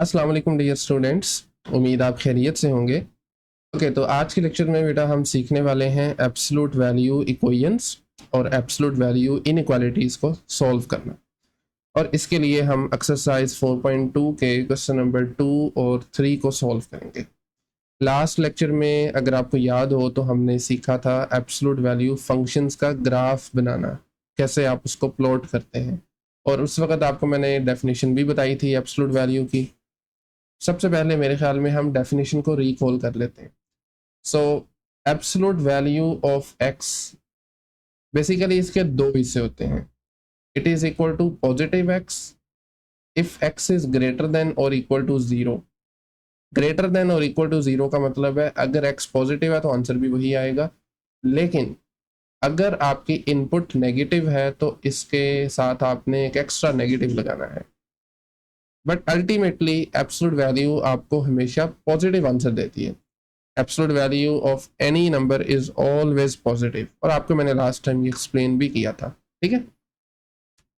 अस्सलाम वालेकुम dear students. उम्मीद आप खैरियत से होंगे। ओके, तो आज के लेक्चर में बेटा हम सीखने वाले हैं एब्सोल्यूट वैल्यू इक्वेशंस और एब्सोल्यूट वैल्यू इनइक्वालिटीज़ को सॉल्व करना। और इसके लिए हम एक्सरसाइज 4.2 के क्वेश्चन नंबर 2 और 3 को सॉल्व करेंगे। लास्ट लेक्चर में अगर आपको याद हो तो हमने सीखा था एब्सोल्यूट वैल्यू फंक्शंस का ग्राफ बनाना, कैसे आप उसको प्लॉट करते हैं। और उस वक्त आपको मैंने डेफिनेशन भी बताई थी एब्सोल्यूट वैल्यू की। सबसे पहले मेरे ख्याल में हम डेफिनेशन को रिकॉल कर लेते हैं। So absolute value of x, basically इसके दो हिस्से होते हैं। It is equal to positive x if x is greater than और equal to zero. Greater than और इक्वल टू जीरो का मतलब है अगर एक्स पॉजिटिव है तो आंसर भी वही आएगा, लेकिन अगर आपकी इनपुट नेगेटिव है तो इसके साथ आपने एक एक्स्ट्रा नेगेटिव लगाना है। बट अल्टीमेटली एब्सोल्यूट वैल्यू आपको हमेशा पॉजिटिव आंसर देती है। Absolute value of any number is always positive, और आपको मैंने लास्ट टाइम ये एक्सप्लेन भी किया था। ठीक है,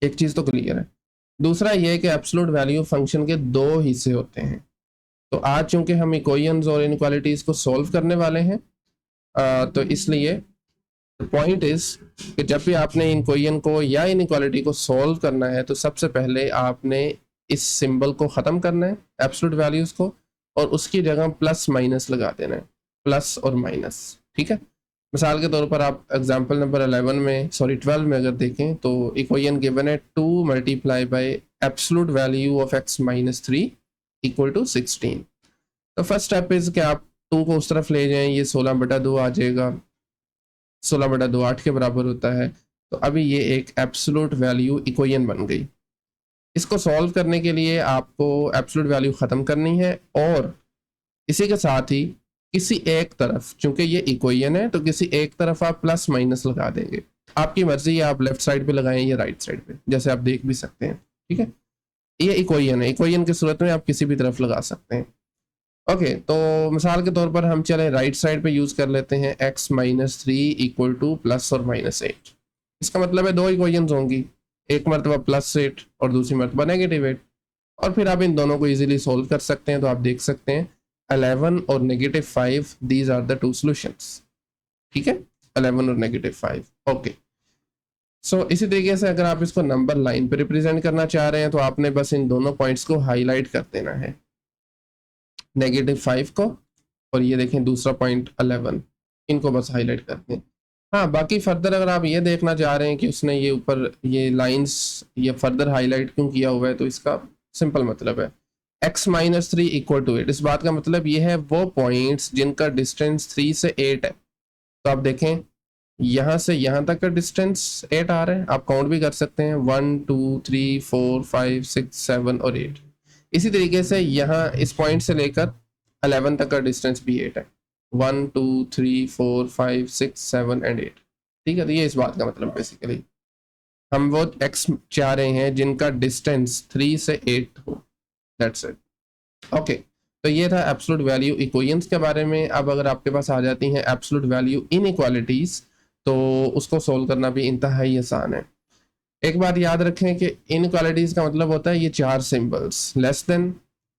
एक चीज तो क्लियर है। दूसरा ये है कि एब्सोल्यूट वैल्यू फंक्शन के दो हिस्से होते हैं। तो आज चूंकि हम इक्वेशंस और इनइक्वालिटीज को सॉल्व करने वाले हैं, तो इसलिए पॉइंट इज कि जब भी आपने इक्वेशन को या इनइक्वालिटी को सॉल्व करना है तो सबसे पहले आपने इस सिंबल को ख़त्म करना है, एब्सोल्यूट वैल्यूज़ को, और उसकी जगह प्लस माइनस लगा देना है, प्लस और माइनस। ठीक है, मिसाल के तौर पर आप एग्जांपल नंबर 12 में अगर देखें तो इक्वेशन गिवन है 2 multiply by absolute value of x minus 3 equal to 16। तो फर्स्ट स्टेप इज कि आप 2 को उस तरफ ले जाएं, ये 16/2 आ जाएगा। 16/2 8 के बराबर होता है। तो अभी ये एक एब्सोल्यूट वैल्यू इक्वेशन बन गई। इसको सॉल्व करने के लिए आपको एब्सोल्यूट वैल्यू ख़त्म करनी है, और इसी के साथ ही किसी एक तरफ, चूंकि ये इक्वेशन है तो किसी एक तरफ आप प्लस माइनस लगा देंगे। आपकी मर्जी है, आप लेफ्ट साइड पे लगाएं या राइट साइड पे, जैसे आप देख भी सकते हैं। ठीक है, ये इक्वेशन है, इक्वेशन की सूरत में आप किसी भी तरफ लगा सकते हैं। ओके, तो मिसाल के तौर पर हम चले राइट साइड पे यूज कर लेते हैं x minus 3 equal to plus और माइनस 8। इसका मतलब है दो इक्वेशंस होंगी, एक मरतबा +8 और दूसरी मरतबा -8। और फिर आप इन दोनों को इजीली सॉल्व कर सकते हैं। तो आप देख सकते हैं 11 और -5, these are the two solutions. ठीक है, 11 और -5। ओके, सो इसी तरीके से अगर आप इसको नंबर लाइन पे रिप्रेजेंट करना चाह रहे हैं तो आपने बस इन दोनों पॉइंट्स को हाईलाइट कर देना है, -5 को, और ये देखें दूसरा पॉइंट 11, इनको बस हाईलाइट करते हैं। हाँ, बाकी फर्दर अगर आप ये देखना चाह रहे हैं कि उसने ये ऊपर ये लाइंस ये फर्दर हाईलाइट क्यों किया हुआ है, तो इसका सिंपल मतलब है x माइनस 3 इक्वल टू 8। इस बात का मतलब ये है वो पॉइंट्स जिनका डिस्टेंस 3 से 8 है। तो आप देखें यहाँ से यहाँ तक का डिस्टेंस 8 आ रहा है, आप काउंट भी कर सकते हैं 1 2 3 4 5 6 7 और 8। इसी तरीके से यहाँ इस पॉइंट से लेकर 11 तक का डिस्टेंस भी 8 है, 1 2 3 4 5 6 7 एंड 8। ठीक है, तो ये इस बात का मतलब बेसिकली हम वो x चाह रहे हैं जिनका डिस्टेंस 3 से 8 हो। That's it. ओके, तो ये था एब्सोल्यूट वैल्यू इक्वेशंस के बारे में। अब अगर आपके पास आ जाती हैं एब्सोल्यूट वैल्यू इनइक्वालिटीज, तो उसको सोल्व करना भी इंतहाई आसान है। एक बात याद रखें कि इनइक्वालिटीज का मतलब होता है ये चार symbols, less than,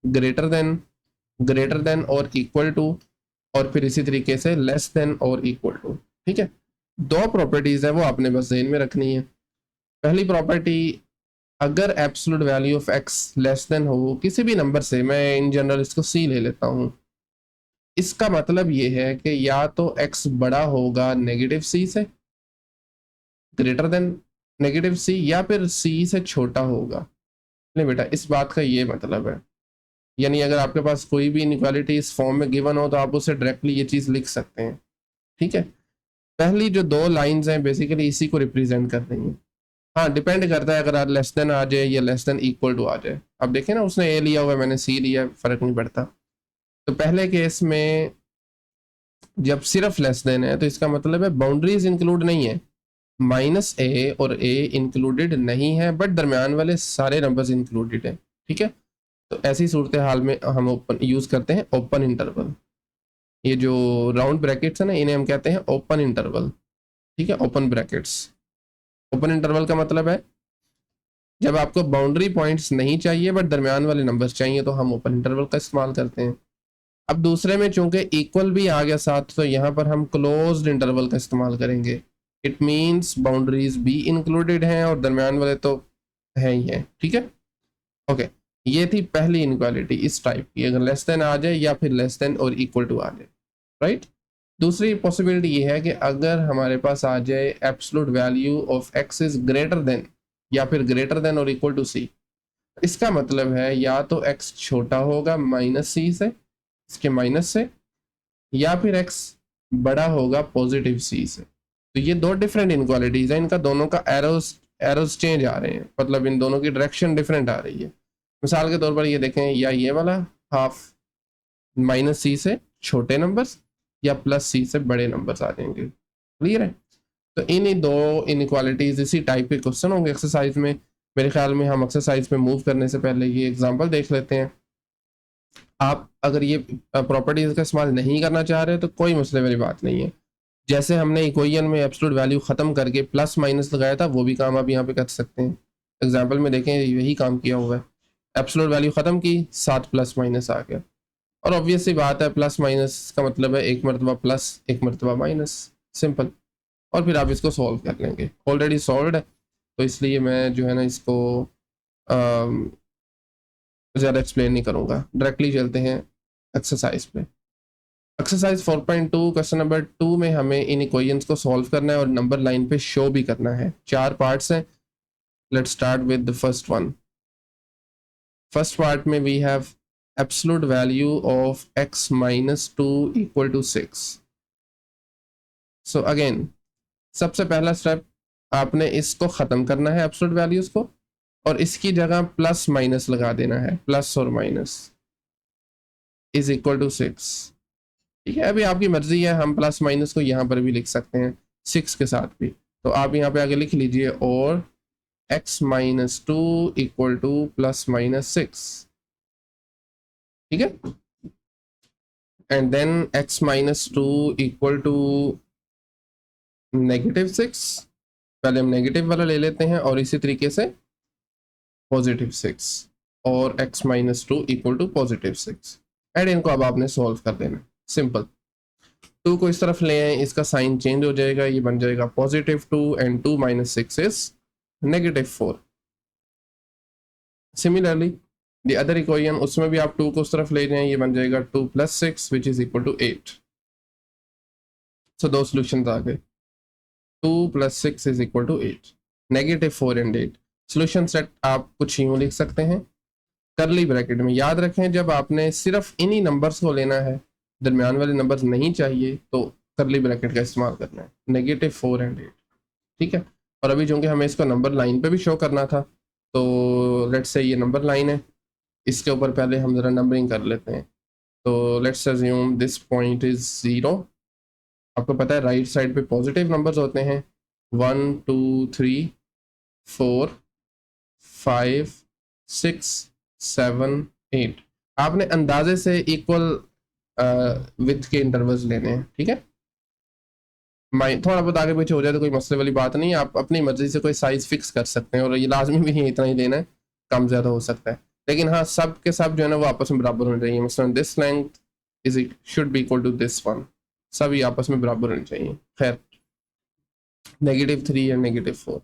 greater than और इक्वल टू, और फिर इसी तरीके से लेस देन और इक्वल टू। ठीक है, दो प्रॉपर्टीज है वो आपने बस ध्यान में रखनी है। पहली प्रॉपर्टी, अगर absolute value of x less than हो किसी भी नंबर से, मैं इन जनरल इसको c ले लेता हूँ, इसका मतलब ये है कि या तो x बड़ा होगा नेगेटिव c से, ग्रेटर देन नेगेटिव c, या फिर c से छोटा होगा। नहीं बेटा, इस बात का ये मतलब है, यानी अगर आपके पास कोई भी इनइक्वालिटी इस फॉर्म में गिवन हो तो आप उसे डायरेक्टली ये चीज़ लिख सकते हैं। ठीक है, पहली जो दो लाइंस हैं बेसिकली इसी को रिप्रेजेंट कर रही हैं। हाँ, डिपेंड करता है अगर लेस देन आ जाए या लेस देन इक्वल टू आ जाए। अब देखें ना, उसने ए लिया हुआ है, मैंने सी लिया, फ़र्क नहीं पड़ता। तो पहले केस में जब सिर्फ लेस देन है तो इसका मतलब है बाउंड्रीज इंक्लूड नहीं है, -a और a इंक्लूडेड नहीं है, बट दरमियान वाले सारे नंबर्स इंक्लूडेड हैं। ठीक है, तो ऐसी सूरत हाल में हम ओपन यूज़ करते हैं ओपन इंटरवल। ये जो राउंड ब्रैकेट्स है ना, इन्हें हम कहते हैं ओपन इंटरवल। ठीक है, ओपन ब्रैकेट्स। ओपन इंटरवल का मतलब है जब आपको बाउंड्री पॉइंट्स नहीं चाहिए बट दरमियान वाले नंबर्स चाहिए तो हम ओपन इंटरवल का इस्तेमाल करते हैं। अब दूसरे में चूंकि इक्वल भी आ गया साथ तो यहाँ पर हम क्लोज्ड इंटरवल का इस्तेमाल करेंगे। इट मीन्स बाउंड्रीज भी इंक्लूडेड हैं और दरमियान वाले तो हैं ही हैं। ठीक है, ओके। ये थी पहली इनक्वालिटी इस टाइप की, अगर लेस देन आ जाए या फिर लेस देन और इक्वल टू आ जाए, राइट। दूसरी पॉसिबिलिटी ये है कि अगर हमारे पास आ जाए absolute value of x is greater then या फिर ग्रेटर देन और इक्वल टू सी, इसका मतलब है या तो x छोटा होगा माइनस सी से, इसके माइनस से, या फिर x बड़ा होगा पॉजिटिव सी से। तो ये दो डिफरेंट इनक्वालिटीज हैं, इनका दोनों का एरोज चेंज आ रहे हैं, मतलब इन दोनों की डायरेक्शन डिफरेंट आ रही है। मिसाल के तौर पर ये देखें, या ये वाला हाफ माइनस सी से छोटे नंबर्स या प्लस सी से बड़े नंबर्स आ जाएंगे। क्लियर है? तो इन दो इनक्वालिटीज इसी टाइप के क्वेश्चन होंगे एक्सरसाइज में। मेरे ख्याल में हम एक्सरसाइज पे मूव करने से पहले ये एग्जांपल देख लेते हैं। आप अगर ये प्रॉपर्टीज का इस्तेमाल नहीं करना चाह रहे तो कोई मसले वाली बात नहीं है। जैसे हमने इक्वेशन में एब्सोल्यूट वैल्यू ख़त्म करके प्लस माइनस लगाया था, वो भी काम आप यहाँ पे कर सकते हैं। एग्जाम्पल में देखें, यही काम किया हुआ है। एब्सोल्यूट वैल्यू ख़त्म की, साथ प्लस माइनस आ गया, और ऑब्वियस सी बात है प्लस माइनस का मतलब है एक मरतबा प्लस एक मरतबा माइनस, सिंपल। और फिर आप इसको सॉल्व कर लेंगे, ऑलरेडी सॉल्व है तो इसलिए मैं जो है ना इसको ज़्यादा एक्सप्लेन नहीं करूँगा, डायरेक्टली चलते हैं एक्सरसाइज पे। एक्सरसाइज 4.2 क्वेश्चन नंबर 2 में हमें इन इक्वेशंस को सॉल्व करना है और नंबर लाइन पे शो भी करना है। 4 पार्ट्स हैं। Let's start with the first one. First part में we have absolute value of x minus 2 equal to 6। So again सबसे पहला स्टेप, आपने इसको ख़त्म करना है एब्सोल्यूट वैल्यूज को, और इसकी जगह प्लस माइनस लगा देना है। प्लस और माइनस इज इक्वल टू 6। ठीक है, अभी आपकी मर्जी है, हम प्लस माइनस को यहाँ पर भी लिख सकते हैं 6 के साथ भी। तो आप यहाँ पे आगे लिख लीजिए, और x minus 2 equal to plus minus 6। ठीक है, and then x minus 2 equal to negative 6। पहले हम नेगेटिव वाला ले लेते हैं और इसी तरीके से पॉजिटिव 6 और x minus 2 equal to positive 6। And इनको अब आपने सॉल्व कर देना, सिंपल। 2 को इस तरफ ले आए, इसका साइन चेंज हो जाएगा, ये बन जाएगा positive 2 and 2 minus 6 is negative 4। Similarly the other equation, उसमें भी आप 2 को उस तरफ ले जाएं, ये बन जाएगा 2 plus 6 which is equal to 8। So दो सोल्यूशन आ गए, 2 plus 6 is equal to 8, negative 4 and 8। Solution set आप कुछ यूँ लिख सकते हैं करली ब्रैकेट में। याद रखें, जब आपने सिर्फ इन्हीं नंबर्स को लेना है, दरमियान वाले नंबर्स नहीं चाहिए, तो करली ब्रैकेट का इस्तेमाल करना है, नेगेटिव 4 एंड 8। ठीक है, और अभी चूंकि हमें इसको नंबर लाइन पे भी शो करना था, तो लेट्स से ये नंबर लाइन है, इसके ऊपर पहले हम ज़रा नंबरिंग कर लेते हैं। तो let's assume this point is 0। आपको पता है राइट साइड पे पॉजिटिव नंबर्स होते हैं, 1 2 3 4 5 6 7 8। आपने अंदाजे से इक्वल विथ के इंटरवल्स लेने हैं। ठीक है, थोड़ा बहुत आगे पीछे हो जाए तो कोई मसले वाली बात नहीं है, आप अपनी मर्जी से कोई साइज फिक्स कर सकते हैं, और ये लाजमी भी नहीं इतना ही लेना है, कम ज़्यादा हो सकता है, लेकिन हाँ सब के सब जो है ना वो आपस में बराबर होने चाहिए। मसलन this length is it should be equal to this one, सभी आपस में बराबर होने चाहिए। खैर, नेगेटिव 3 या नेगेटिव 4।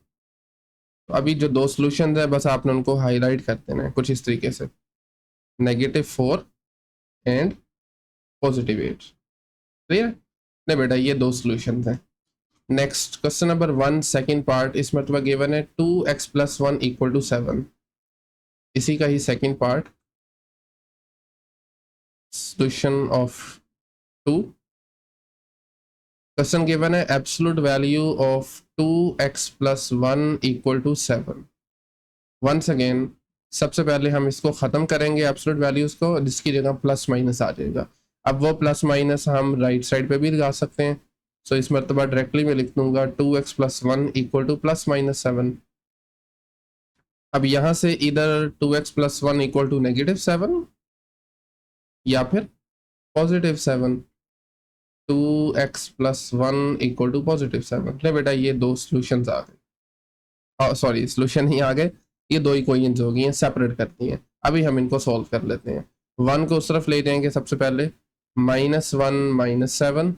तो अभी जो दो सोल्यूशन है बस आपने उनको हाईलाइट कर देना है कुछ इस तरीके से, नेगेटिव 4 एंड पॉजिटिव 8। क्लियर? नहीं बेटा, ये दो सोल्यूशन हैं। Next question number 1 second part, इस मतलब गिवन है 2x प्लस 1 इक्वल टू 7। इसी का ही second part, solution of 2। Question given है absolute value of 2x plus 1 equal to 7। Once again सबसे पहले हम इसको ख़त्म करेंगे एब्सोल्यूट वैल्यूज को, जिसकी जगह प्लस माइनस आ जाएगा। अब वो प्लस माइनस हम राइट साइड पे भी लगा सकते हैं। सो इस मरतबा डायरेक्टली मैं लिख दूंगा 2x plus 1 equal to plus minus 7। अब यहाँ से इधर 2x plus 1 equal to negative 7 या फिर positive 7। 2x plus 1 equal to positive 7। ले बेटा, ये दो सोल्यूशन आ गए, सॉरी सोल्यूशन ही आ गए, ये दो इक्वेशंस हो गई हैं, सेपरेट करती हैं। अभी हम इनको सॉल्व कर लेते हैं। 1 को उस तरफ ले जाएंगे सबसे पहले, -1 - 7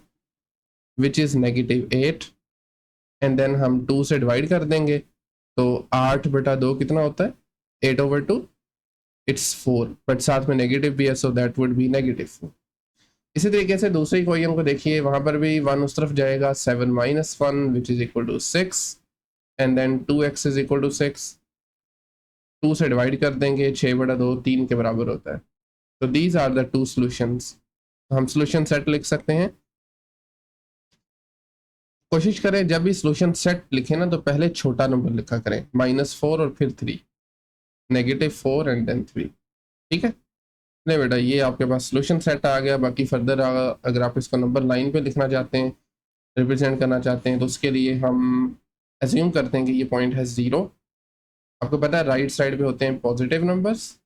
विच इज़ -8, एंड देन हम 2 से डिवाइड कर देंगे, तो 8/2 कितना होता है, 8/2, इट्स 4, बट साथ में नेगेटिव भी है, सो दैट वुड बी -4। इसी तरीके से दूसरे इक्वेशन को देखिए, वहां पर भी 1 उस तरफ जाएगा, 7 - 1 which is equal to 6, and then 2x is equal to 6, 2 से डिवाइड कर देंगे, 6/2 3 के बराबर होता है। तो these are the two solutions. हम सॉल्यूशन सेट लिख सकते हैं। कोशिश करें जब भी सॉल्यूशन सेट लिखें ना, तो पहले छोटा नंबर लिखा करें, -4 और फिर 3, -4 एंड देन 3। ठीक है, नहीं बेटा, ये आपके पास सॉल्यूशन सेट आ गया। बाकी फर्दर अगर आप इसको नंबर लाइन पे लिखना चाहते हैं, रिप्रेजेंट करना चाहते हैं, तो उसके लिए हम एज्यूम करते हैं कि ये पॉइंट है 0। आपको पता है राइट साइड पे होते हैं पॉजिटिव नंबर्स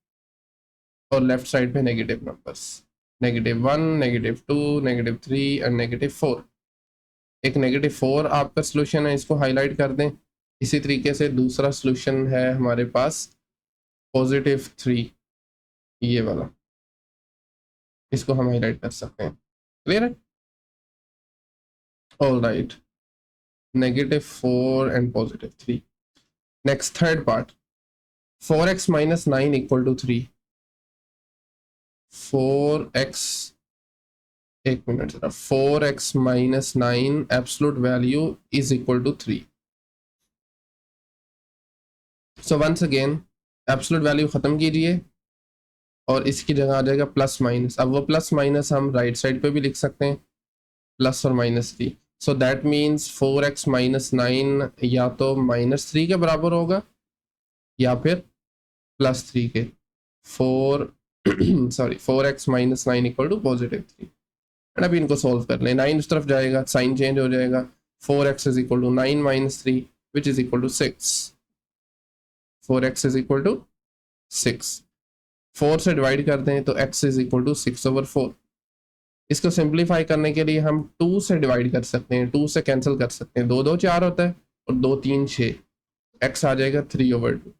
और लेफ्ट साइड पे नेगेटिव नंबर्स, -1, -2, -3 एंड -4। एक -4 आपका सोल्यूशन है, इसको हाईलाइट कर दें। इसी तरीके से दूसरा सोल्यूशन है हमारे पास +3, ये वाला, इसको हम हाईलाइट कर सकते हैं। क्लियर है? All right, -4 and +3। Next third part, 4x - 9 = 3। 4x, एक मिनट जरा, 4x - 9 absolute value is equal to 3। So once again absolute value खत्म कीजिए और इसकी जगह आ जाएगा प्लस माइनस। अब वो प्लस माइनस हम राइट साइड पे भी लिख सकते हैं, प्लस और -3। सो दैट मीन्स 4x - 9 या तो -3 के बराबर होगा या फिर +3 के। 4x - 9 equal to +3। एंड अभी इनको सॉल्व कर लें, 9 उस तरफ जाएगा, साइन चेंज हो जाएगा, 4x is equal to 9 - 3 which is equal to 6। 4x is equal to 6, 4 से डिवाइड करते हैं तो x इज इक्वल टू 6/4। इसको सिंप्लीफाई करने के लिए हम 2 से डिवाइड कर सकते हैं, 2 से कैंसिल कर सकते हैं, 2 2 4 होता है और 2 3 6, x आ जाएगा 3/2,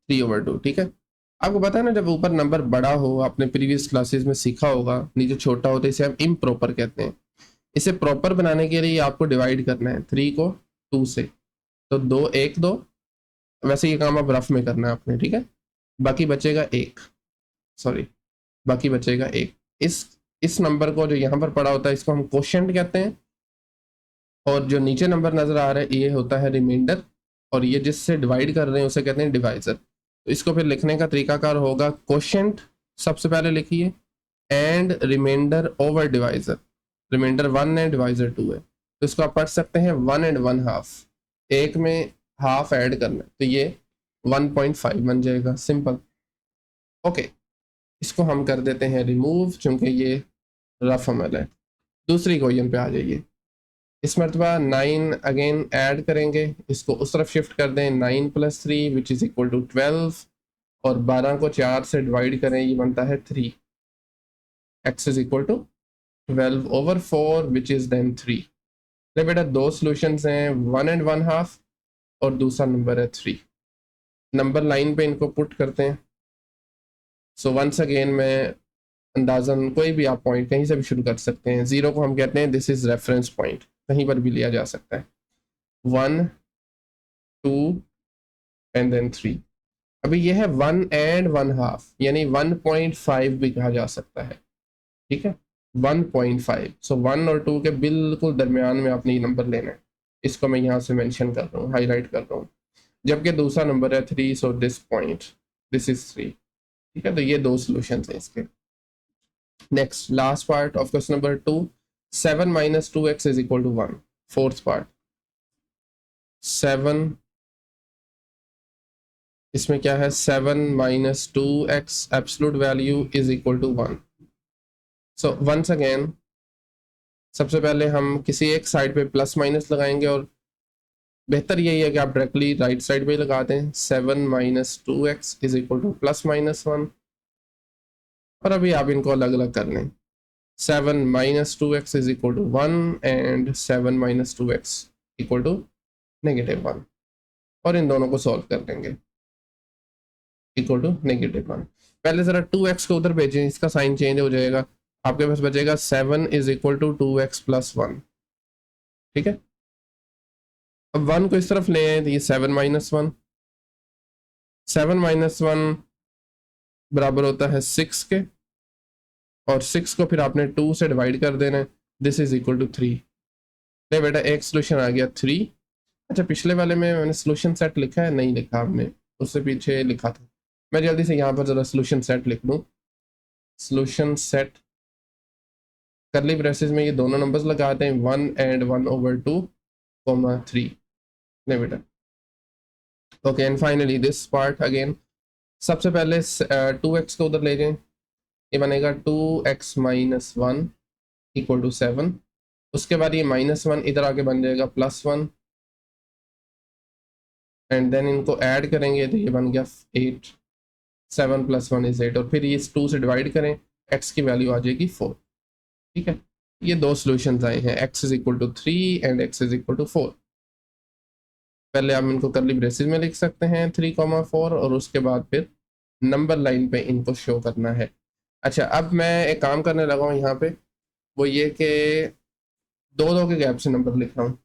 3/2। ठीक है, आपको पता है ना, जब ऊपर नंबर बड़ा हो, आपने प्रीवियस क्लासेस में सीखा होगा, नीचे छोटा होता है, इसे हम इम्प्रॉपर कहते हैं। इसे प्रॉपर बनाने के लिए आपको डिवाइड करना है 3 को 2 से, तो 2 1 2, वैसे ये काम आप रफ में करना है आपने। ठीक है, बाकी बचेगा 1, सॉरी, बाकी बचेगा 1। इस नंबर को जो यहाँ पर पड़ा होता है, इसको हम क्वोशिएंट कहते हैं, और जो नीचे नंबर नजर आ रहा है ये होता है रिमाइंडर, और ये जिससे डिवाइड कर रहे हैं उसे कहते हैं डिवाइजर। तो इसको फिर लिखने का तरीकाकार होगा, क्वोशिएंट सबसे पहले लिखिए and remainder over divisor. Remainder 1 है, डिवाइजर 2 है, तो इसको आप पढ़ सकते हैं 1 and 1/2, एक में हाफ ऐड करना है, तो ये 1.5 बन जाएगा, सिंपल। ओके, इसको हम कर देते हैं रिमूव, चूंकि ये रफ अमल है। दूसरी क्वेश्चन पे आ जाइए। इस मरतबा 9 अगेन ऐड करेंगे, इसको उस तरफ शिफ्ट कर दें, 9 + 3 विच इज इक्वल टू 12, और 12 को 4 से डिवाइड करें, ये बनता है 3। x is equal to 12/4 which is then 3। तो बेटा दो सॉल्यूशंस हैं, 1 and 1/2 और दूसरा नंबर है 3। नंबर लाइन पे इनको पुट करते हैं। सो वंस अगेन मैं अंदाजन कोई भी आप पॉइंट कहीं से भी शुरू कर सकते हैं। 0 को हम कहते हैं दिस इज रेफरेंस पॉइंट, कहीं पर भी लिया जा सकता है। 1 2 एंड देन 3। अभी ये है 1 and 1/2, यानी 1.5 भी कहा जा सकता है। ठीक है, 1.5। सो 1 और 2 के बिल्कुल दरमियान में आपने ये नंबर लेना है। इसको मैं यहाँ से मेंशन कर रहा हूँ, हाईलाइट कर रहा हूँ। जबकि दूसरा नंबर है 3, so this point, this is 3। ठीक है, तो ये दो सॉल्यूशंस हैं इसके। Next last part of question number 2, 7 - 2x is equal to 1। Fourth part, 7, इसमें क्या है, 7 - 2x absolute value is equal to 1। So once again सबसे पहले हम किसी एक साइड पे प्लस माइनस लगाएंगे, और बेहतर यही है कि आप डायरेक्टली राइट साइड पे लगा दें। 7 - 2x इज इक्वल टू +-1, और अभी आप इनको अलग अलग कर लें। 7 - 2x is equal to 1 and 7 - 2x equal to -1। और इन दोनों को सॉल्व कर लेंगे इक्वल टू -1। पहले ज़रा 2x को उधर भेजें, इसका साइन चेंज हो जाएगा, आपके पास बचेगा 7 इज इक्वल टू 2x + 1। ठीक है, अब 1 को इस तरफ ले आए तो ये 7 - 1, 7 - 1 बराबर होता है 6 के, और 6 को फिर आपने 2 से डिवाइड कर देना है, दिस इज इक्वल टू 3। नहीं बेटा, एक सोल्यूशन आ गया 3। अच्छा, पिछले वाले में मैंने सोल्यूशन सेट लिखा है, नहीं लिखा आपने, उससे पीछे लिखा था। मैं जल्दी से यहाँ पर ज़रा सोल्यूशन सेट लिख दूँ। सोल्यूशन सेट करली ब्रेसेस में ये दोनों नंबर्स लगाते हैं, 1 एंड 1/2, 3। नहीं बेटा, okay, and finally this part again. सबसे पहले 2x को उधर ले जाएं, ये बनेगा 2x - 1 इक्वल टू 7। उसके बाद ये -1 इधर आके बन जाएगा +1, एंड देन इनको ऐड करेंगे तो ये बन गया 8। 7 + 1 = 8, और फिर ये 2 से डिवाइड करें, x की वैल्यू आ जाएगी 4। ठीक है, ये दो सॉल्यूशंस आए हैं, x is equal to 3 and x is equal to 4। पहले आप इनको करली ब्रेसेस में लिख सकते हैं 3,4, और उसके बाद फिर नंबर लाइन पे इनको शो करना है। अच्छा, अब मैं एक काम करने लगा हूँ यहाँ पे, वो ये कि 2-2 के गैप से नंबर लिख रहा हूँ।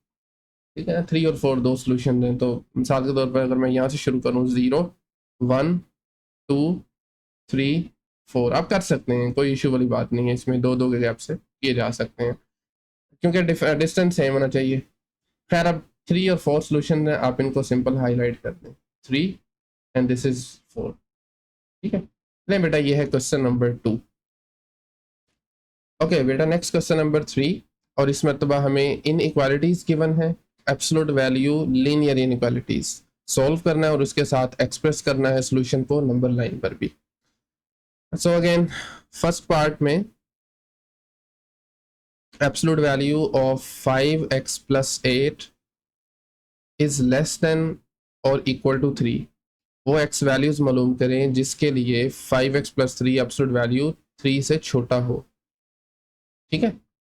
ठीक है, 3 और 4 दो सोल्यूशन हैं, तो मिसाल के तौर पर अगर मैं यहाँ से शुरू करूँ 0 1 2 3 4, आप कर सकते हैं, कोई इशू वाली बात नहीं है, इसमें 2-2 के गैप से किए जा सकते हैं, क्योंकि डिस्टेंस सेम होना चाहिए। खैर, अब 3 और 4 सोल्यूशन है, आप इनको सिंपल हाईलाइट कर दें, 3 एंड दिस इज 4। ठीक है, नहीं बेटा, ये है क्वेश्चन नंबर 2। ओके बेटा, नेक्स्ट क्वेश्चन नंबर 3, और इस मरतबा हमें इन इक्वालिटीज गिवन है, absolute value linear inequalities solve करना है, और उसके साथ एक्सप्रेस करना है सोल्यूशन को नंबर लाइन पर भी। सो अगेन, फर्स्ट पार्ट में absolute value of 5x + 8 is less than और इक्वल टू 3। वो x वैल्यूज मालूम करें जिसके लिए 5x + 3 एब्सोल्यूट वैल्यू 3 से छोटा हो। ठीक है,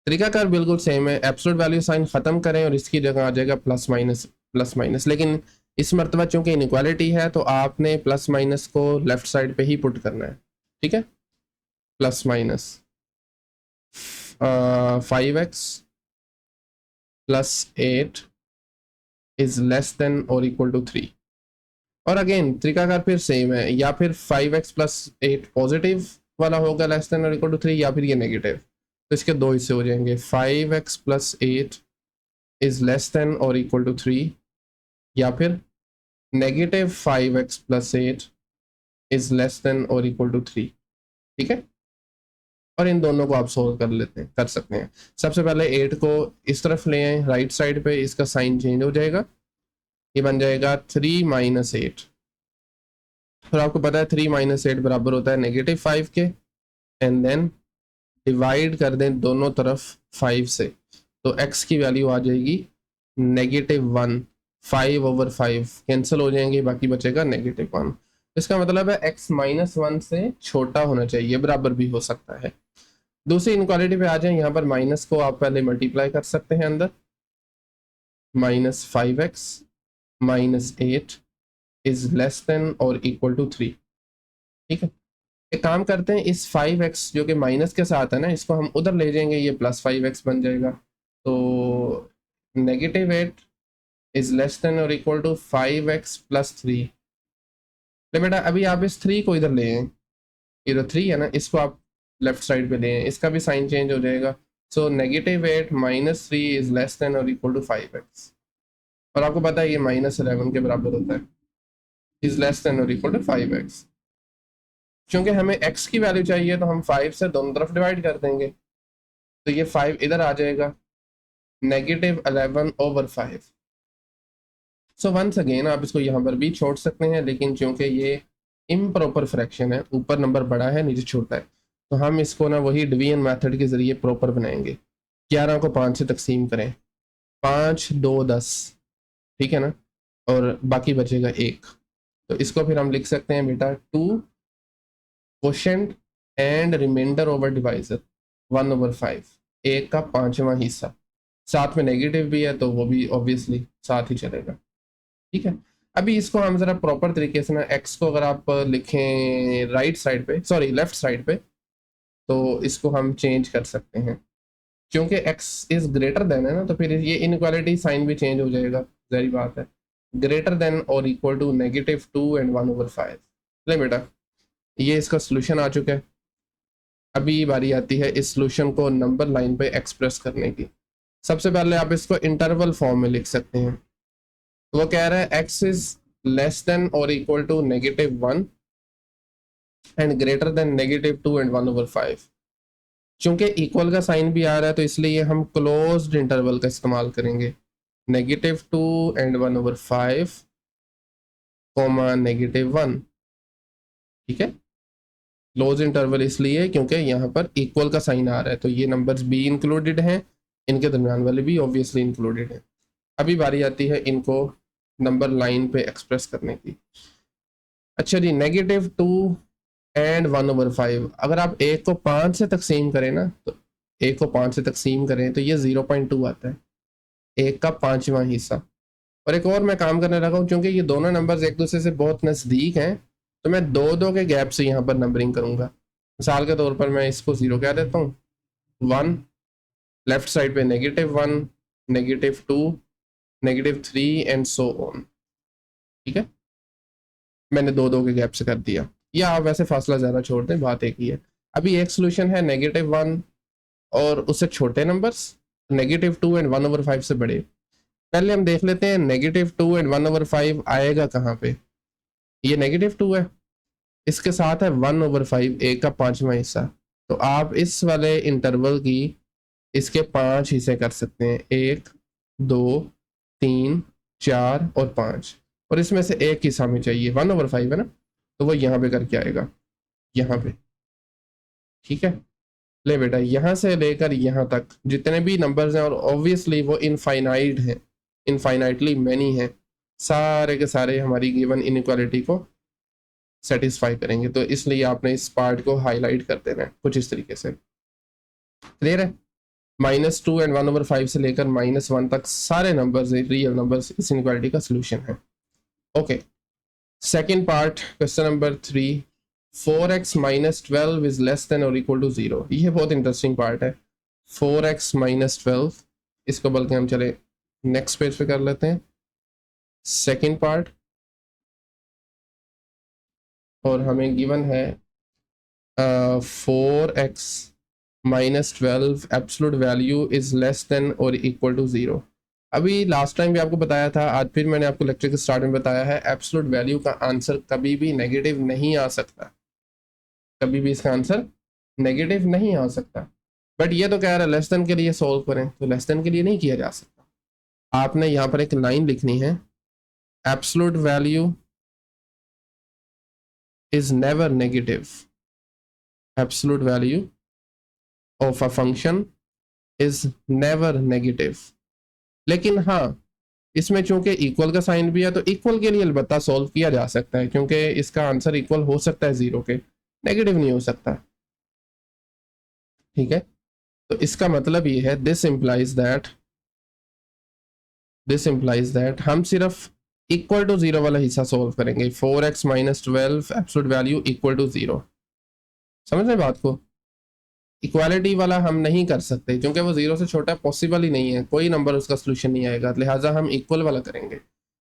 तरीकाकार बिल्कुल सेम है, एब्सोल्यूट वैल्यू साइन खत्म करें और इसकी जगह आ जाएगा +- लेकिन इस मरतबा चूंकि इनइक्वालिटी है तो आपने +- को लेफ्ट साइड पे ही पुट करना है। ठीक है, +- 5x + 8 इज लेस देन और इक्वल टू 3। और अगेन तरीकाकार फिर सेम है, या फिर 5x + 8 पॉजिटिव वाला होगा लेस देन और इक्वल टू 3, या फिर ये नेगेटिव। तो इसके दो हिस्से हो जाएंगे, 5x + 8 इज लेस देन और इक्वल टू 3, या फिर -5x + 8 इज लेस देन और इक्वल टू 3। ठीक है, और इन दोनों को आप सोल्व कर सकते हैं। सबसे पहले 8 को इस तरफ ले आए राइट साइड पे, इसका साइन चेंज हो जाएगा, ये बन जाएगा 3 - 8। फिर आपको पता है 3 - 8 बराबर होता है -5 के, एंड देन डिवाइड कर दें दोनों तरफ 5 से, तो x की वैल्यू आ जाएगी -1। 5/5 कैंसिल हो जाएंगे, बाकी बचेगा -1। इसका मतलब है x -1 से छोटा होना चाहिए, बराबर भी हो सकता है। दूसरी इनक्वालिटी पे आ जाए, यहाँ पर माइनस को आप पहले मल्टीप्लाई कर सकते हैं अंदर, -5x - 8 इज लेस देन और इक्वल टू 3। ठीक है, एक काम करते हैं, इस 5x जो कि माइनस के साथ है ना, इसको हम उधर ले जाएंगे, ये +5x बन जाएगा। तो -8 इज लेस देन और इक्वल टू 5x + 3। ले बेटा, अभी आप इस 3 को इधर ले आए, ये तो 3 है ना, इसको आप लेफ्ट साइड पे ले आए, इसका भी साइन चेंज हो जाएगा। सो -8 - 3 इज लेस देन और इक्वल टू 5x, और आपको पता है ये -11 के बराबर होता है, इज लेस देन और इक्वल टू 5x। क्योंकि हमें x की वैल्यू चाहिए तो हम 5 से दोनों तरफ डिवाइड कर देंगे, तो ये 5 इधर आ जाएगा, -11/5। सो वंस अगेन आप इसको यहाँ पर भी छोड़ सकते हैं, लेकिन क्योंकि ये इम्प्रॉपर फ्रैक्शन है, ऊपर नंबर बड़ा है नीचे छोटा है, तो हम इसको ना वही डिवीजन मेथड के जरिए प्रॉपर बनाएंगे। 11 को 5 से तकसीम करें, 5 2 10, ठीक है ना, और बाकी बचेगा 1। तो इसको फिर हम लिख सकते हैं बेटा 2 quotient and remainder over divisor 1/5, 1 का 5वां हिस्सा। साथ में नेगेटिव भी है तो वो भी ऑब्वियसली साथ ही चलेगा। ठीक है, अभी इसको हम जरा प्रॉपर तरीके से ना, एक्स को अगर आप लिखें राइट साइड पे, सॉरी लेफ्ट साइड पे, तो इसको हम चेंज कर सकते हैं। क्योंकि एक्स इज ग्रेटर देन है ना, तो फिर ये इनक्वालिटी साइन भी चेंज हो जाएगा, जहरी बात है। ग्रेटर देन और इक्वल टू -2 and 1/5। ले बेटा, ये इसका सोल्यूशन आ चुका है। अभी बारी आती है इस सोल्यूशन को नंबर लाइन पे एक्सप्रेस करने की। सबसे पहले आप इसको इंटरवल फॉर्म में लिख सकते हैं। वो कह रहा है एक्स इज लेस देन और equal to -1 and greater than -2 and 1/5। चूंकि इक्वल का साइन भी आ रहा है तो इसलिए हम क्लोज्ड इंटरवल का इस्तेमाल करेंगे। -2 and 1/5 -1। ठीक है, क्लोज इंटरवल इसलिए क्योंकि यहाँ पर इक्वल का साइन आ रहा है, तो ये नंबर्स भी इंक्लूडेड हैं, इनके दरमियान वाले भी ऑब्वियसली इंक्लूडेड हैं। अभी बारी आती है इनको नंबर लाइन पे एक्सप्रेस करने की। अच्छा जी, -2 and 1/5, अगर आप एक को 5 से तकसीम करें ना, तो एक को 5 से तकसीम करें तो ये 0.2 आता है, एक का 5वां हिस्सा। और एक और मैं काम करने लगा हूँ, क्योंकि ये दोनों नंबर्स एक दूसरे से बहुत नज़दीक हैं, तो मैं 2-2 के गैप से यहाँ पर नंबरिंग करूँगा। मिसाल के तौर पर मैं इसको 0 कह देता हूँ, 1, लेफ्ट साइड पे -1, -2, -3 एंड सो ऑन। ठीक है, मैंने 2-2 के गैप से कर दिया, या आप वैसे फासला ज़्यादा छोड़ दें, बात एक ही है। अभी एक सोल्यूशन है -1 और उससे छोटे नंबर्स, -2 and 1/5 से बड़े। पहले हम देख लेते हैं -2 and 1/5 आएगा कहाँ पे। ये -2 है, इसके साथ है 1/5, एक का 5वां हिस्सा। तो आप इस वाले इंटरवल की इसके 5 हिस्से कर सकते हैं, 1, 2, 3, 4 और 5, और इसमें से एक हिस्सा हमें चाहिए, 1/5 है ना, तो वो यहाँ पे करके आएगा, यहाँ पे। ठीक है, ले बेटा, यहाँ से लेकर यहाँ तक जितने भी नंबर्स हैं, और ऑब्वियसली वो इनफाइनाइट हैं, इनफाइनाइटली मैनी हैं, सारे के सारे हमारी गिवन इनइक्वालिटी को सेटिस्फाई करेंगे। तो इसलिए आपने इस पार्ट को हाईलाइट कर देना है कुछ इस तरीके से। क्लियर है? -2 and 1/5 से लेकर -1 तक सारे नंबर्स, रियल नंबर्स, इस इनइक्वालिटी का सोल्यूशन है। Okay, second part, question number 3, 4x - 12 is less than और इक्वल टू 0। ये बहुत इंटरेस्टिंग पार्ट है, 4x - 12। इसको बल्कि हम चले नेक्स्ट पेज पे कर लेते हैं, सेकेंड पार्ट, और हमें गिवन है 4x - 12 absolute value is less than और इक्वल टू 0। अभी लास्ट टाइम भी आपको बताया था, आज फिर मैंने आपको लेक्चर के स्टार्ट में बताया है, एब्सोल्यूट वैल्यू का आंसर कभी भी नेगेटिव नहीं आ सकता, कभी भी इसका आंसर नेगेटिव नहीं आ सकता। बट ये तो कह रहा है लेस देन के लिए सॉल्व करें, तो लेस देन के लिए नहीं किया जा सकता। आपने यहाँ पर एक लाइन लिखनी है, absolute value is never negative, absolute value of a function is never negative. लेकिन हाँ, इसमें चूंकि इक्वल का साइन भी है, तो इक्वल के लिए अलबत्ता सॉल्व किया जा सकता है, क्योंकि इसका आंसर इक्वल हो सकता है 0 के, नेगेटिव नहीं हो सकता। ठीक है, तो इसका मतलब ये है, दिस इम्प्लाइज दैट हम सिर्फ इक्वल टू 0 वाला हिस्सा सॉल्व करेंगे। 4x - 12 absolute value equal to 0। समझ रहे बात को? इक्वालिटी वाला हम नहीं कर सकते, क्योंकि वो 0 से छोटा पॉसिबल ही नहीं है, कोई नंबर उसका सोल्यूशन नहीं आएगा, लिहाजा हम इक्वल वाला करेंगे।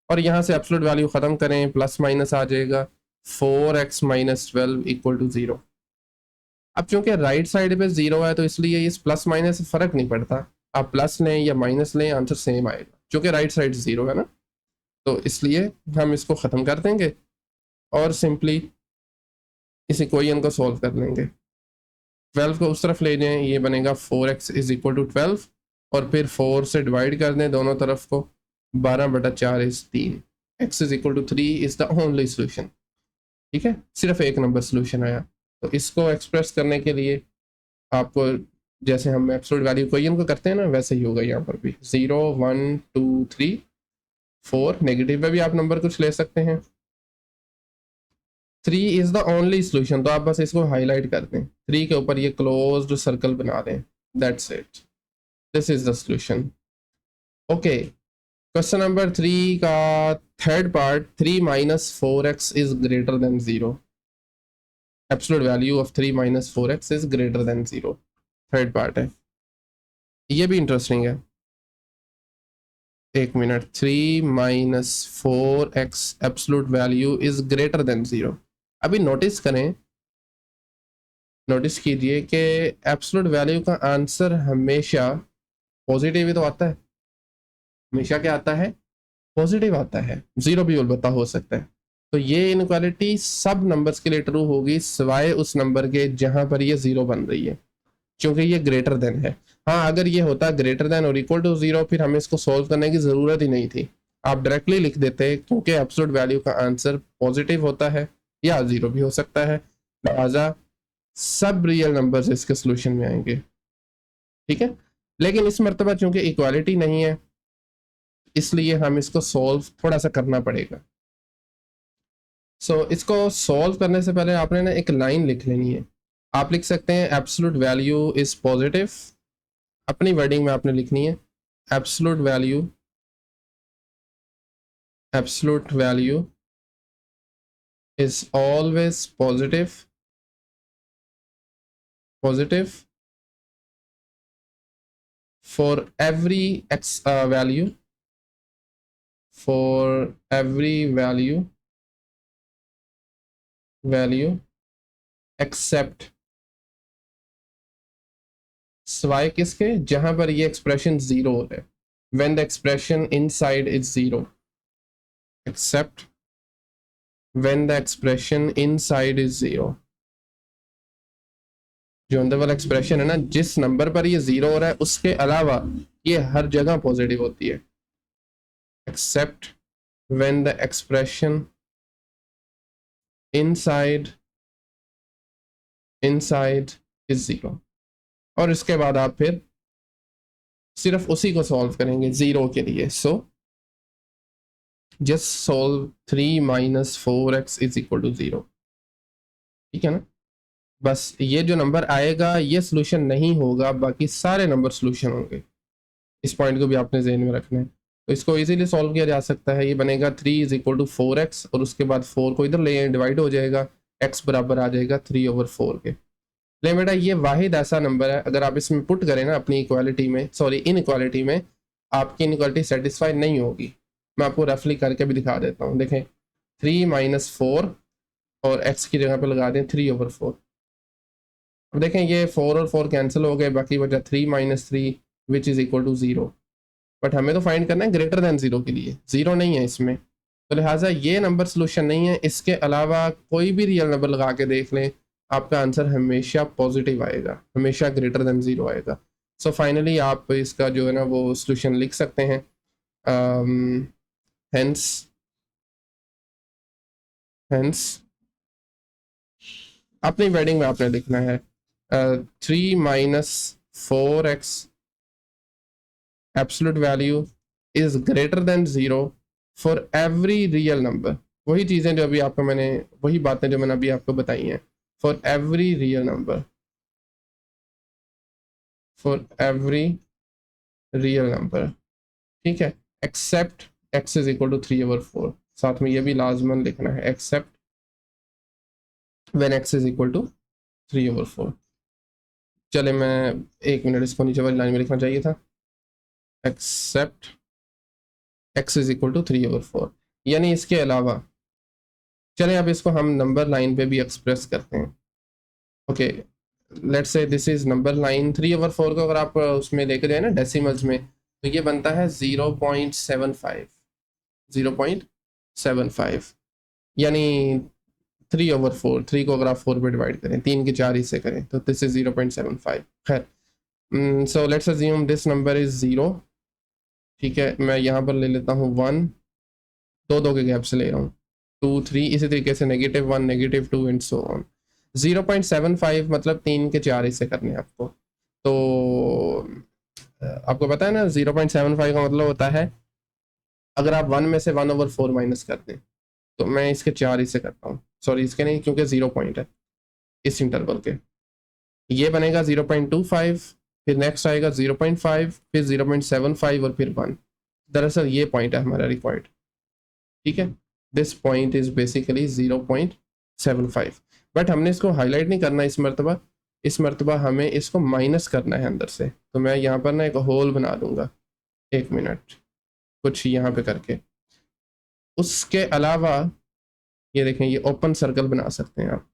और यहाँ से एब्सोल्यूट वैल्यू ख़त्म करें, प्लस माइनस आ जाएगा, 4x - 12 इक्वल टू 0। अब चूंकि राइट साइड पे 0 है, तो इसलिए इस प्लस माइनस से फ़र्क नहीं पड़ता, आप प्लस लें या माइनस लें, आंसर सेम आएगा, क्योंकि राइट साइड 0 है ना। तो इसलिए हम इसको ख़त्म कर देंगे और सिंपली इस इक्वेशन को सॉल्व कर लेंगे। 12 को उस तरफ ले जाएं, ये बनेगा 4x = 12, और फिर 4 से डिवाइड कर दें दोनों तरफ को, 12/4 is 3, x = 3 is the only solution. ठीक है, सिर्फ एक नंबर सोल्यूशन आया। तो इसको एक्सप्रेस करने के लिए आपको, जैसे हम एब्सोल्यूट वैल्यू इक्वेशन को करते हैं ना, वैसे ही होगा यहाँ पर भी, 0 1 2 3 4, नेगेटिव में भी आप नंबर कुछ ले सकते हैं, 3 इज द ओनली सोल्यूशन। तो आप बस इसको हाईलाइट कर दें, 3 के ऊपर ये क्लोज्ड सर्कल बना दें, that's it, this is the solution. Okay, question number 3 का third part, 3 minus 4x is greater then 0। Absolute value of 3 minus 4x is greater then 0, third part है। ये भी इंटरेस्टिंग है। एक minute, 3 minus 4x absolute value is greater then 0। अभी notice करें, notice कीजिए कि एब्सोल्यूट वैल्यू का आंसर हमेशा पॉजिटिव ही तो आता है। हमेशा क्या आता है? पॉजिटिव आता है। जीरो भी अलबत्ता हो सकता है। तो ये इनक्वालिटी सब नंबर्स के लिए ट्रू होगी सिवाय उस नंबर के जहां पर ये जीरो बन रही है, क्योंकि ये ग्रेटर देन है। हाँ, अगर ये होता ग्रेटर देन और इक्वल टू जीरो, फिर हमें इसको सॉल्व करने की जरूरत ही नहीं थी। आप डायरेक्टली लिख देते, क्योंकि एब्सोल्यूट वैल्यू का आंसर पॉजिटिव होता है या जीरो भी हो सकता है, लिहाजा सब रियल नंबर्स इसके सोल्यूशन में आएंगे। ठीक है, लेकिन इस मरतबा चूंकि इक्वालिटी नहीं है, इसलिए हम इसको सॉल्व थोड़ा सा करना पड़ेगा। इसको सॉल्व करने से पहले आपने ना एक लाइन लिख लेनी है। आप लिख सकते हैं एब्सोल्यूट वैल्यू इज पॉजिटिव, अपनी वर्डिंग में आपने लिखनी है absolute value, absolute value is always positive, positive for every x value, for every value except सिवाय किसके, जहां पर ये एक्सप्रेशन जीरो हो रहा है, when the expression inside is zero, except when the expression inside is zero. जो अंदर वाला एक्सप्रेशन है ना, जिस नंबर पर ये जीरो हो रहा है उसके अलावा ये हर जगह पॉजिटिव होती है। Except when the expression inside is zero. और इसके बाद आप फिर सिर्फ उसी को सॉल्व करेंगे जीरो के लिए। So just solve 3 minus 4x is equal to zero. ठीक है ना, बस ये जो नंबर आएगा ये सोल्यूशन नहीं होगा, बाकी सारे नंबर सोल्यूशन होंगे। इस पॉइंट को भी आपने ज़हन में रखना है। तो इसको इजीली सॉल्व किया जा सकता है। ये बनेगा 3 इज इक्वल टू 4x, और उसके बाद 4 को इधर ले डिवाइड हो जाएगा, x बराबर आ जाएगा 3/4 के। ले बेटा, ये वाहिद ऐसा नंबर है, अगर आप इसमें पुट करें ना अपनी इक्वालिटी में, सॉरी इनइक्वालिटी में, आपकी इनइक्वालिटी सेटिस्फाई नहीं होगी। मैं आपको रफली करके भी दिखा देता हूँ। देखें, 3 माइनस 4 और x की जगह पे लगा दें 3/4। अब देखें, ये 4 और 4 कैंसिल हो गए, बाकी बचा 3 minus 3 which is equal to 0। But हमें तो फाइंड करना है ग्रेटर देन 0 के लिए, 0 नहीं है इसमें, तो लिहाजा ये नंबर सोल्यूशन नहीं है। इसके अलावा कोई भी रियल नंबर लगा के देख लें, आपका आंसर हमेशा पॉजिटिव आएगा, हमेशा ग्रेटर देन 0 आएगा। सो फाइनली आप इसका जो है ना वो सोल्यूशन लिख सकते हैं। हेंस अपनी वर्डिंग में आपने लिखना है 3 minus 4x absolute value is greater then 0 for every real number. वही चीज़ें जो अभी आपको मैंने, वही बातें जो मैंने अभी आपको बताई हैं। For every real number, for every real number, ठीक है, except x is equal to 3/4। साथ में ये भी लाजमन लिखना है, except when x is equal to 3/4। चले, मैं एक मिनट, इसको नीचे वाली लाइन में लिखना चाहिए था, except x is equal to 3/4, यानी इसके अलावा। चले अब इसको हम नंबर लाइन पे भी एक्सप्रेस करते हैं। Okay, let's say this is number line. 3/4 को अगर आप उसमें लेके जाए ना डेसिमल्स में, तो ये बनता है 0.75, 0.75, यानी 3/4। 3 को अगर आप 4 पे डिवाइड करें, 3 के 4 हिस्से करें, तो दिस इज 0.75। खैर, so let's assume this number is 0। ठीक है, मैं यहाँ पर ले लेता हूँ 1, 2 के गैप से ले रहा हूँ, 2 3, इसी तरीके से -1 -2 एंड सो ऑन। 0.75 मतलब 3 के 4 हिस्से करने हैं आपको। तो आपको पता है ना 0.75 का मतलब होता है, अगर आप 1 में से 1/4 माइनस कर दें, तो मैं इसके 4 हिस्से करता हूँ, सॉरी इसके नहीं, क्योंकि 0 पॉइंट है इस इंटरवल के। ये बनेगा 0.25, फिर नेक्स्ट आएगा 0.5, फिर 0.75 और फिर 1। दरअसल ये पॉइंट है हमारा रिक्वायर्ड, ठीक है। This point is basically 0.75, but हमने इसको हाईलाइट नहीं करना इस मरतबा हमें इसको माइनस करना है अंदर से। तो मैं यहाँ पर ना एक होल बना दूंगा, 1 मिनट, कुछ यहाँ पे करके। उसके अलावा ये देखें, ये ओपन सर्कल बना सकते हैं आप।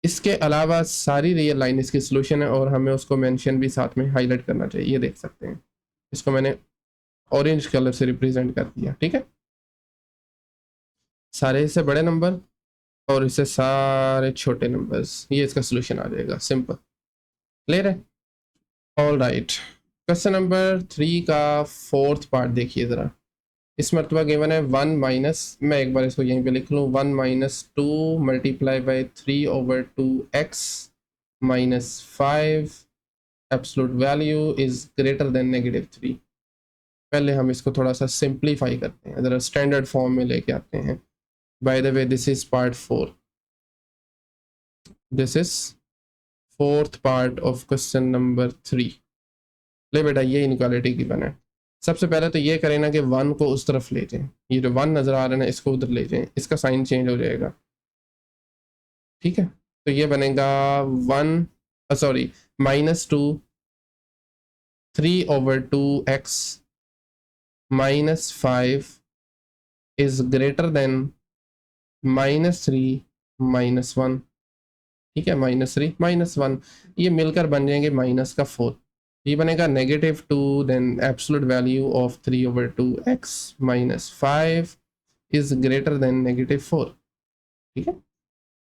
इसके अलावा सारी रियल लाइन इसकी सोल्यूशन है, और हमें उसको मेंशन भी साथ में हाईलाइट करना चाहिए। ये देख सकते हैं, इसको मैंने ऑरेंज कलर से रिप्रेजेंट कर दिया, ठीक है। सारे से बड़े नंबर और इससे सारे छोटे नंबर्स, ये इसका सोल्यूशन आ जाएगा, सिंपल, क्लियर है। ऑल राइट, क्वेश्चन नंबर 3 का 4th पार्ट देखिए ज़रा। इस मरतबा गिवन है 1 माइनस, मैं एक बार इसको यहीं पे लिख लूँ, 1 minus 2 multiply by 3/2x minus 5 absolute value is greater than -3। पहले हम इसको थोड़ा सा सिंप्लीफाई करते हैं, ज़रा स्टैंडर्ड फॉर्म में लेके आते हैं। By the way this is part 4, this is 4th part of question number 3। ले बेटा, ये इनक्वालिटी की बना है। सबसे पहले तो ये करें ना कि 1 को उस तरफ ले जाएं, ये जो 1 नज़र आ रहा है ना इसको उधर ले जाएं, इसका साइन चेंज हो जाएगा, ठीक है। तो ये बनेगा 1 sorry -2 3/2x minus 5 is greater than -3 -1, ठीक है। -3 -1 ये मिलकर बन जाएंगे -4। ये बनेगा -2 then absolute value of 3/2x minus 5 is greater than -4, ठीक है।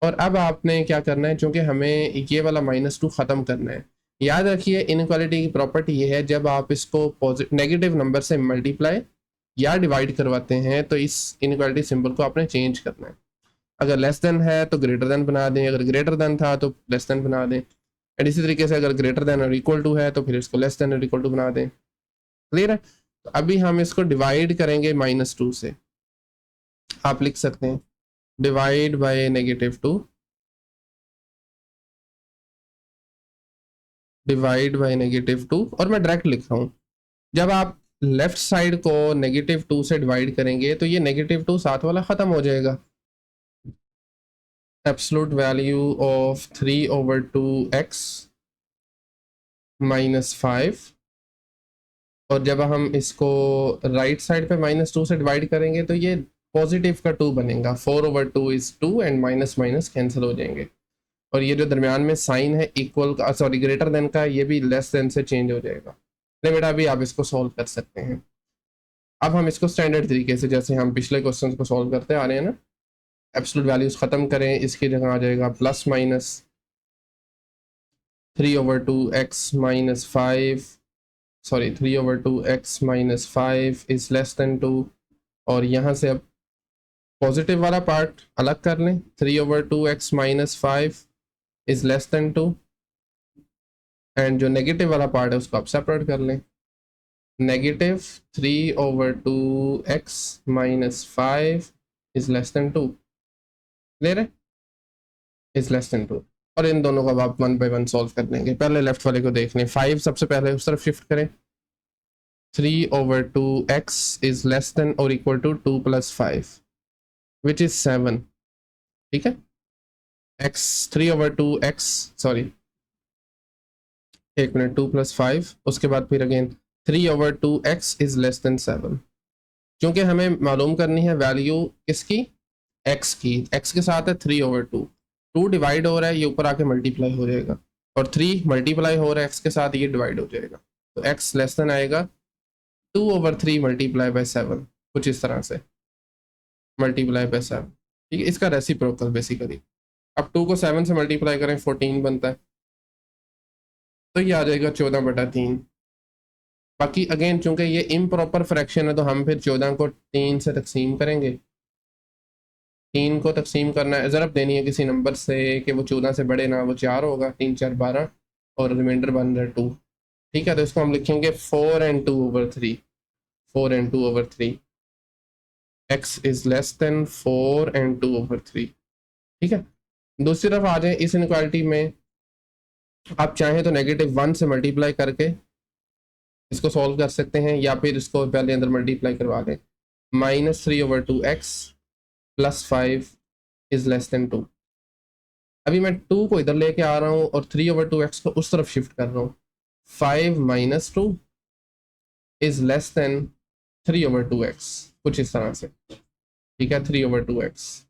और अब आपने क्या करना है, चूंकि हमें ये वाला -2 ख़त्म करना है। याद रखिए इनक्वालिटी की प्रॉपर्टी ये है, जब आप इसको नेगेटिव नंबर से मल्टीप्लाई या डिवाइड करवाते हैं तो इस इनक्वालिटी सिंबल को आपने चेंज करना है। अगर लेस देन है तो ग्रेटर देन बना दें, अगर ग्रेटर देन था तो लेस देन बना दें, एंड इसी तरीके से अगर ग्रेटर देन और इक्वल टू है तो फिर इसको लेस देन और इक्वल टू बना दें, क्लियर है। तो अभी हम इसको डिवाइड करेंगे -2 से। आप लिख सकते हैं डिवाइड बाय -2 डिवाइड बाय -2, और मैं डायरेक्ट लिख रहा हूँ। जब आप लेफ्ट साइड को -2 से डिवाइड करेंगे तो ये -2 साथ वाला ख़त्म हो जाएगा। Absolute value of 3/2x minus 5, और जब हम इसको राइट साइड पे -2 से डिवाइड करेंगे तो ये पॉजिटिव का 2 बनेगा। 4/2 is 2 and minus minus cancel हो जाएंगे, और ये जो दरमियान में साइन है इक्वल का सॉरी ग्रेटर देन का, ये भी लेस देन से चेंज हो जाएगा। नहीं बेटा, अभी आप इसको सॉल्व कर सकते हैं। अब हम इसको स्टैंडर्ड तरीके से, जैसे हम पिछले क्वेश्चन को सॉल्व करते आ रहे हैं ना, एब्सोल्यूट वैल्यूज ख़त्म करें, इसकी जगह आ जाएगा plus minus 3/2x minus 5 sorry 3/2x minus 5 is less then 2, और यहाँ से अब पॉजिटिव वाला पार्ट अलग कर लें, 3/2x minus 5 is less then 2, and जो नेगेटिव वाला पार्ट है उसको आप सेपरेट कर लें, negative 3/2x minus 5 is less then 2, clear है, इज लेस देन 2। और इन दोनों को आप 1 बाय 1 सॉल्व कर लेंगे। पहले लेफ्ट वाले को देख लें, 5 सबसे पहले उस तरफ शिफ्ट करें, 3/2x इज लेस देन और इक्वल टू 2 + 5 विच इज 7, ठीक है। x 3/2x सॉरी 1 मिनट 2 + 5, उसके बाद फिर again 3/2x is less then 7। क्योंकि हमें मालूम करनी है वैल्यू किसकी, x की, x के साथ है 3/2, 2 डिवाइड हो रहा है, ये ऊपर आके मल्टीप्लाई हो जाएगा, और 3 मल्टीप्लाई हो रहा है x के साथ, ये डिवाइड हो जाएगा, तो x लेस देन आएगा 2/3 मल्टीप्लाई बाय 7, कुछ इस तरह से मल्टीप्लाई बाय 7, ठीक है। इसका रेसिप्रोकल बेसिकली, अब 2 को 7 से मल्टीप्लाई करें 14 बनता है, तो ये आ जाएगा 14/3। बाकी अगेन चूंकि ये इम्प्रॉपर फ्रैक्शन है तो हम फिर 14 को 3 से तकसीम करेंगे। 3 को तकसीम करना है, ज़रब देनी है किसी नंबर से कि वो 14 से बड़े ना, वो 4 होगा, 3 4 12, और रिमाइंडर बन रहा है 2, ठीक है। तो इसको हम लिखेंगे 4 and 2/3, 4 and 2/3, x is less then 4 and 2/3, ठीक है। दूसरी तरफ आ जाए, इस इनक्वालिटी में आप चाहें तो -1 से मल्टीप्लाई करके इसको सॉल्व कर सकते हैं या फिर इसको पहले अंदर मल्टीप्लाई करवा दें। -3/2x + 5 is less then 2। अभी मैं 2 को इधर लेके आ रहा हूँ और 3/2x को उस तरफ शिफ्ट कर रहा हूँ। 5 - 2 इज लेस देन 3/2x, कुछ इस तरह से। ठीक है, 3/2x।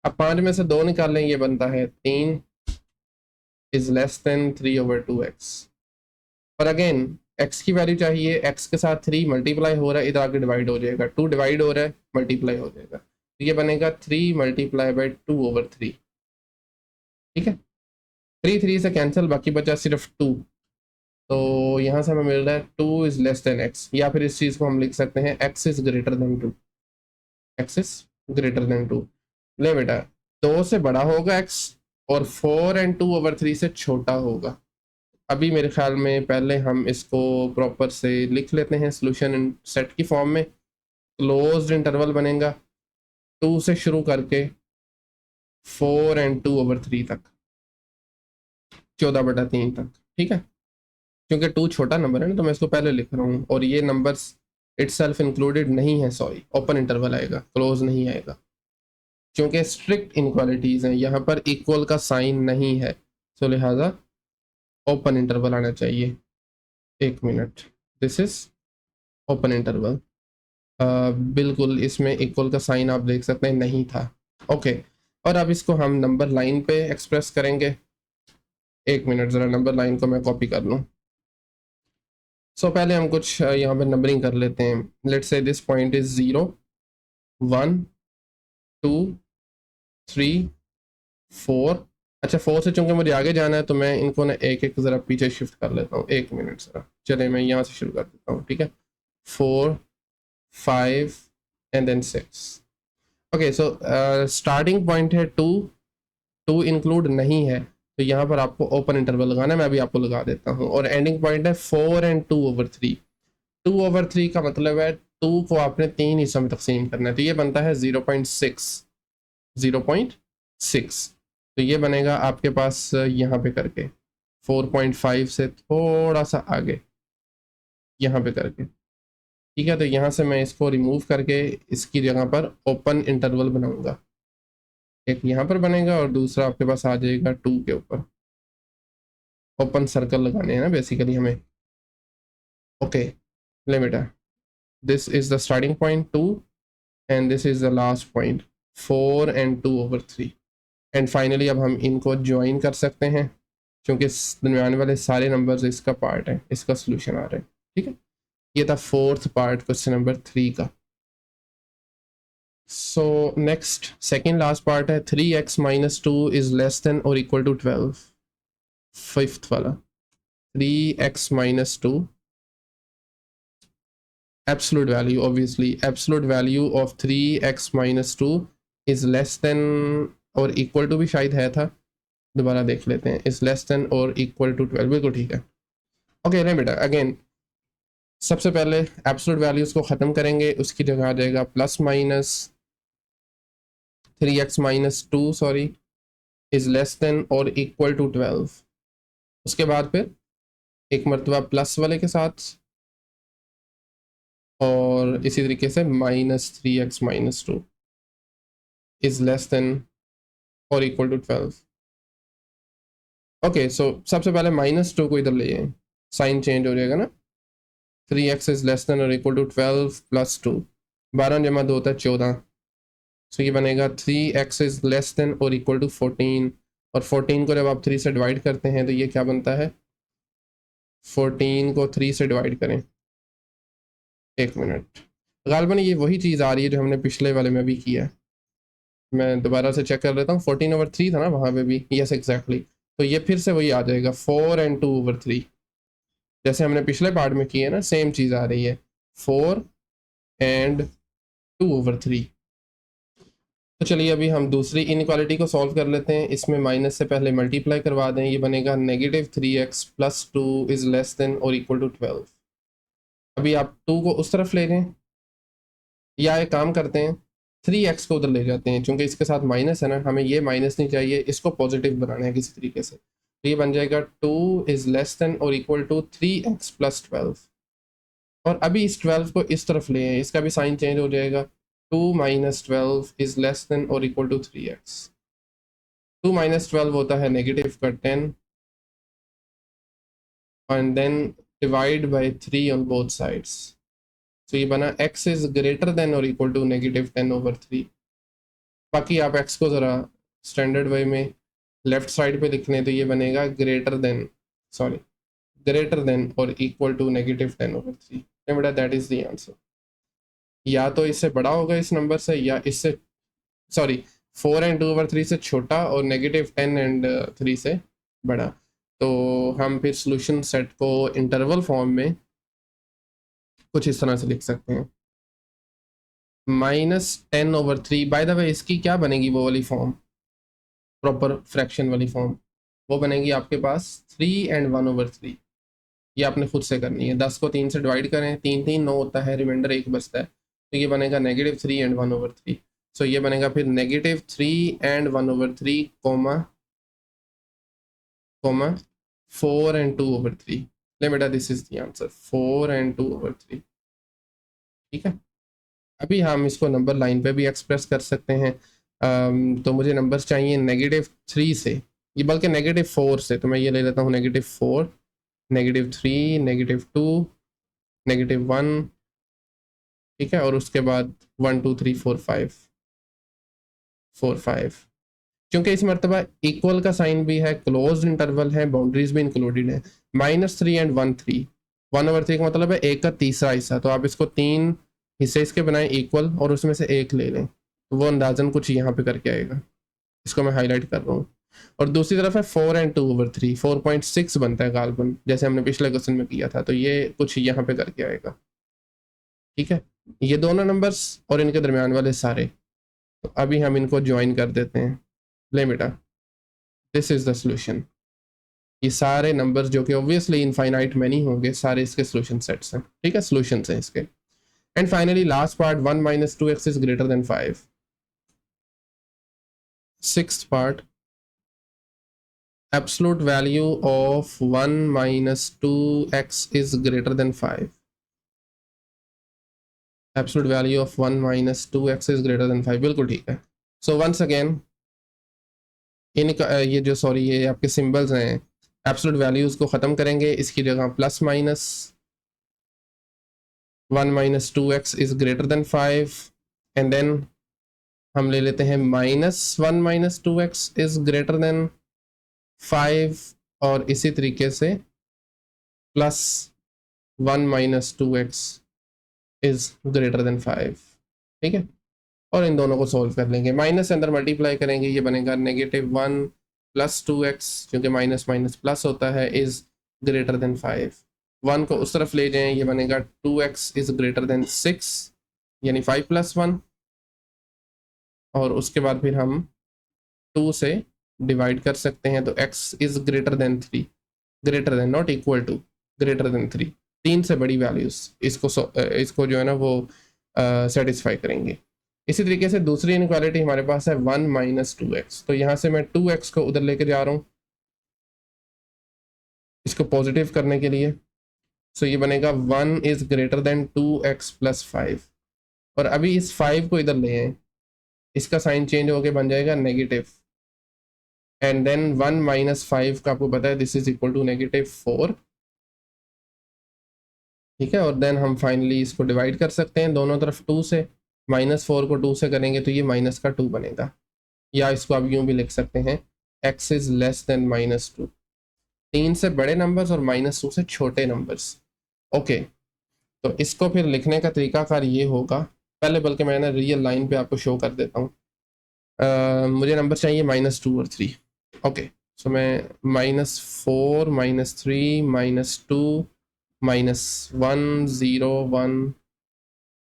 अब 5 में से 2 निकाल लें, ये बनता है 3 इज लेस देन 3/2x। और अगेन x की वैल्यू चाहिए, x के साथ 3 मल्टीप्लाई हो रहा है, इधर आके डिवाइड हो जाएगा, 2 डिवाइड हो रहा है, मल्टीप्लाई हो जाएगा, तो ये बनेगा 3 × 2/3। ठीक है, 3 3 से कैंसिल, बाकी बचा सिर्फ 2। तो यहाँ से हमें मिल रहा है 2 इज लेस देन x, या फिर इस चीज़ को हम लिख सकते हैं x is greater than 2। x is greater than 2। ले बेटा, 2 से बड़ा होगा x और 4/2/3 से छोटा होगा। अभी मेरे ख्याल में पहले हम इसको प्रॉपर से लिख लेते हैं सोल्यूशन इन सेट की फॉर्म में। क्लोज्ड इंटरवल बनेगा 2 से शुरू करके 4/2/3 तक, 14/3 तक। ठीक है, क्योंकि 2 छोटा नंबर है ना, तो मैं इसको पहले लिख रहा हूँ। और ये नंबर्स इटसेल्फ इंक्लूडेड नहीं है, सॉरी, ओपन इंटरवल आएगा, क्लोज नहीं आएगा, क्योंकि स्ट्रिक्ट इनक्वालिटीज़ हैं, यहाँ पर इक्वल का साइन नहीं है, तो लिहाजा ओपन इंटरवल आना चाहिए। 1 minute, this is open interval. बिल्कुल, इसमें इक्वल का साइन आप देख सकते हैं नहीं था। ओके, और अब इसको हम नंबर लाइन पे एक्सप्रेस करेंगे। 1 मिनट, ज़रा नंबर लाइन को मैं कॉपी कर लूँ। सो पहले हम कुछ यहाँ पे नंबरिंग कर लेते हैं। Let's say this point is 0 1 2 3 4। अच्छा, 4 से चूंकि मुझे आगे जाना है तो मैं इनको ना एक एक ज़रा पीछे शिफ्ट कर लेता हूँ। 1 मिनट ज़रा, चले मैं यहाँ से शुरू कर देता हूँ। ठीक है, 4 5 and then 6। Okay, so starting point है 2, 2 इंक्लूड नहीं है, तो यहाँ पर आपको ओपन इंटरवल लगाना है, मैं अभी आपको लगा देता हूँ। और एंडिंग पॉइंट है 4/2/3। 2/3 का मतलब है 2 को आपने 3 हिस्सों में तकसीम करना है, तो ये बनता है 0.6। 0.6, तो ये बनेगा आपके पास यहाँ पे करके 4.5 से थोड़ा सा आगे यहाँ पे करके। ठीक है, तो यहाँ से मैं इसको रिमूव करके इसकी जगह पर ओपन इंटरवल बनाऊंगा। एक यहाँ पर बनेगा और दूसरा आपके पास आ जाएगा 2 के ऊपर। ओपन सर्कल लगाने हैं ना बेसिकली हमें। ओके, ले बेटा, this is the starting point 2 and this is the last point 4/2/3। And finally अब हम इनको ज्वाइन कर सकते हैं, क्योंकि दरमियान वाले सारे नंबर्स इसका पार्ट है, इसका सोल्यूशन आ रहा है। ठीक है, ये था 4th पार्ट क्वेश्चन नंबर 3 का। So next second last part है 3x - 2 इज लेस देन और इक्वल टू 12। 5th वाला 3x - 2 absolute value, obviously absolute value of 3x - 2 is less than और equal to भी शायद है था, दोबारा देख लेते हैं। is less than और equal to 12, बिल्कुल ठीक है। ओके नहीं बेटा, अगेन सबसे पहले एब्सोल्यूट वैल्यूज को ख़त्म करेंगे, उसकी जगह आ जाएगा +-3x - 2 sorry is less than और इक्वल टू 12। उसके बाद फिर एक मरतबा प्लस वाले के साथ और इसी तरीके से -3x - 2 इज लेस देन और इक्वल टू 12। ओके, सो सबसे पहले -2 को इधर ले आए, साइन चेंज हो जाएगा ना। 3x इज लेस देन और इक्वल टू 12 + 2, 12 जमा 2 होता है 14। सो ये बनेगा 3x इज लेस देन और इक्वल टू 14। और 14 को जब आप 3 से डिवाइड करते हैं तो ये क्या बनता है, 14 को 3 से डिवाइड करें। 1 मिनट, गालबन ये वही चीज़ आ रही है जो हमने पिछले वाले में भी किया है। मैं दोबारा से चेक कर लेता हूँ, 14/3 था ना वहाँ पे भी, यस एग्जैक्टली। तो ये फिर से वही आ जाएगा 4/2/3, जैसे हमने पिछले पार्ट में किए ना, सेम चीज़ आ रही है 4/2/3। तो चलिए अभी हम दूसरी इनइक्वालिटी को सॉल्व कर लेते हैं। इसमें माइनस से पहले मल्टीप्लाई करवा दें, ये बनेगा -3x + 2 इज लेस देन और इक्वल टू 12। अभी आप 2 को उस तरफ ले लें, या एक काम करते हैं 3x को उधर ले जाते हैं, क्योंकि इसके साथ माइनस है ना, हमें ये माइनस नहीं चाहिए, इसको पॉजिटिव बनाना है किसी तरीके से। तो ये बन जाएगा 2 इज लेस देन और इक्वल टू 3x + 12। और अभी इस 12 को इस तरफ ले आए, इसका भी साइन चेंज हो जाएगा। 2 माइनस 12 इज लेस देन और इक्वल टू 3x। 2 माइनस 12 होता है नेगेटिव का 10 and then divide by 3 on both sides. तो ये बना x इज ग्रेटर देन और इक्वल टू नेगेटिव 10/3। बाकी आप x को ज़रा स्टैंडर्ड वे में लेफ्ट साइड पे लिखने, तो ये बनेगा ग्रेटर देन और इक्वल टू नेगेटिव 10/3। बेटा दैट इज द आंसर। या तो इससे बड़ा होगा इस नंबर से, या इससे 4 एंड 2/3 से छोटा और नेगेटिव 10 एंड 3 से बड़ा। तो हम फिर सोल्यूशन सेट को इंटरवल फॉर्म में कुछ इस तरह से लिख सकते हैं। -10/3, बाय द वे इसकी क्या बनेगी वो वाली फॉर्म, प्रॉपर फ्रैक्शन वाली फॉर्म, वो बनेगी आपके पास 3 एंड 1/3। ये आपने खुद से करनी है। 10 को 3 से डिवाइड करें, 3 3 9 होता है, रिमाइंडर 1 बचता है, तो ये बनेगा -3 एंड 1/3। सो ये बनेगा फिर -3 एंड 1/3 कोमा 4 एंड 2/3। ले बेटा this is the answer, 4 and 2/3। ठीक है, अभी हम इसको नंबर लाइन पे भी एक्सप्रेस कर सकते हैं। तो मुझे नंबर्स चाहिए -3 से, ये बल्कि -4 से, तो मैं ये ले लेता हूँ -4, -3, -2, -1। ठीक है, और उसके बाद 1 2 3 4 5 4 5। क्योंकि इस मरतबा इक्वल का साइन भी है, क्लोज इंटरवल है, बाउंड्रीज भी इंक्लूडेड है। -3 एंड 1/3, 1/3 का मतलब है एक का तीसरा हिस्सा, तो आप इसको 3 हिस्से इसके बनाए इक्वल और उसमें से एक ले लें, तो वो अंदाजन कुछ यहाँ पे करके आएगा। इसको मैं हाईलाइट कर रहा हूँ। और दूसरी तरफ है 4 एंड 2/3, 4.6 बनता है गालबन, जैसे हमने पिछले क्वेश्चन में किया था, तो ये कुछ यहाँ पे करके आएगा। ठीक है, ये दोनों नंबर्स और इनके दरमियान वाले सारे, तो अभी हम इनको ज्वाइन कर देते हैं। ले बेटा दिस इज द सोल्यूशन। ये सारे नंबर्स जो कि ऑब्वियसली इनफाइनाइट मैनी होंगे, सारे इसके सोल्यूशन सेट्स हैं। ठीक है, सोल्यूशन हैं इसके। And finally last part, 1 - 2x is greater than 5। Sixth part, absolute value of 1 - 2x is greater than 5। absolute value of 1 - 2x is greater than 5, बिल्कुल ठीक है। सो वंस अगेन ये जो ये आपके सिंबल्स हैं, एब्सोल्यूट वैल्यूज को ख़त्म करेंगे, इसकी जगह plus minus 1 - 2x is greater than 5, and then हम ले लेते हैं -1 - 2x इज ग्रेटर देन 5, और इसी तरीके से +1 - 2x इज ग्रेटर देन 5। ठीक है, और इन दोनों को सोल्व कर लेंगे, माइनस से अंदर मल्टीप्लाई करेंगे, ये बनेगा -1 + 2x, क्योंकि माइनस माइनस प्लस होता है, इज ग्रेटर देन 5। 1 को उस तरफ ले जाएं, ये बनेगा 2x इज ग्रेटर देन 6, यानी 5 + 1, और उसके बाद फिर हम 2 से डिवाइड कर सकते हैं, तो x is greater than 3, greater than not equal to, greater than 3, 3 से बड़ी वैल्यूज इसको जो है ना वो सेटिस्फाई करेंगे। इसी तरीके से दूसरी इनक्वालिटी हमारे पास है 1 - 2x, तो यहाँ से मैं 2x को उधर लेकर जा रहा हूँ इसको पॉजिटिव करने के लिए। सो ये बनेगा 1 इज ग्रेटर देन 2x + 5, और अभी इस 5 को इधर ले आए, इसका साइन चेंज होके बन जाएगा नेगेटिव, एंड देन 1 - 5 का आपको पता है दिस इज इक्वल टू -4। ठीक है, और देन हम फाइनली इसको डिवाइड कर सकते हैं दोनों तरफ 2 से, -4 को 2 से करेंगे तो ये -2 बनेगा, या इसको आप यूँ भी लिख सकते हैं x इज लेस देन -2। 3 से बड़े नंबर्स और -2 से छोटे नंबर्स। ओके, तो इसको फिर लिखने का तरीकाकार ये होगा, पहले बल्कि मैं ना रियल लाइन पे आपको शो कर देता हूँ। मुझे नंबर चाहिए -2 और 3। ओके, सो मैं -4 -3 -2 -1 0 1